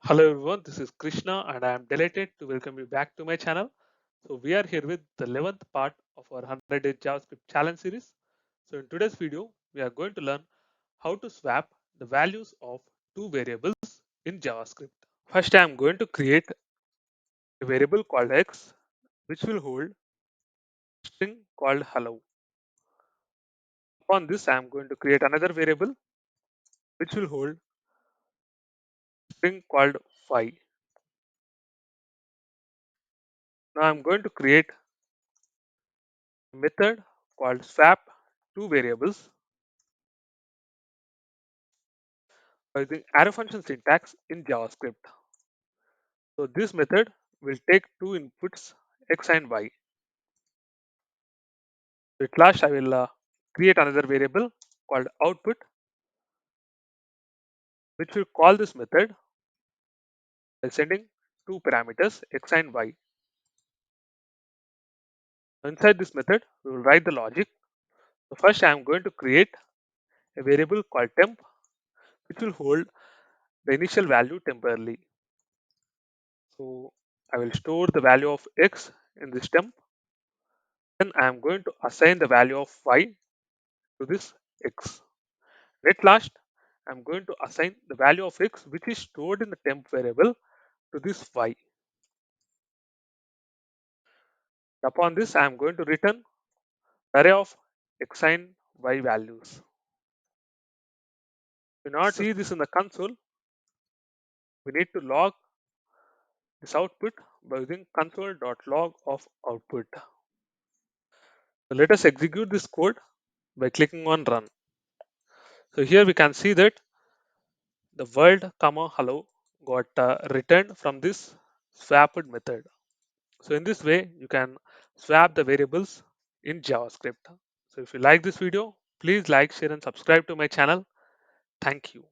Hello everyone, this is Krishna and I am delighted to welcome you back to my channel. So we are here with the 11th part of our 100 Day JavaScript challenge series. So in today's video, we are going to learn how to swap the values of two variables in JavaScript. First, I am going to create a variable called x which will hold a string called hello. Upon this, I am going to create another variable which will hold a string called y. Now I am going to create a method called swap two variables using arrow function syntax in JavaScript. So this method will take two inputs x and y. So at last I will create another variable called output which will call this method by sending two parameters x and y. Inside this method we will write the logic. So first I am going to create a variable called temp which will hold the initial value temporarily. So I will store the value of x in this temp. Then I am going to assign the value of y to this x. At last, I'm going to assign the value of x which is stored in the temp variable to this y. Upon this, I'm going to return array of x and y values. To not see this in the console, we need to log this output by using console.log of output. So let us execute this code by clicking on run. So here we can see that the world comma hello got returned from this swapped method. So in this way, you can swap the variables in JavaScript. So if you like this video, please like, share and subscribe to my channel. Thank you.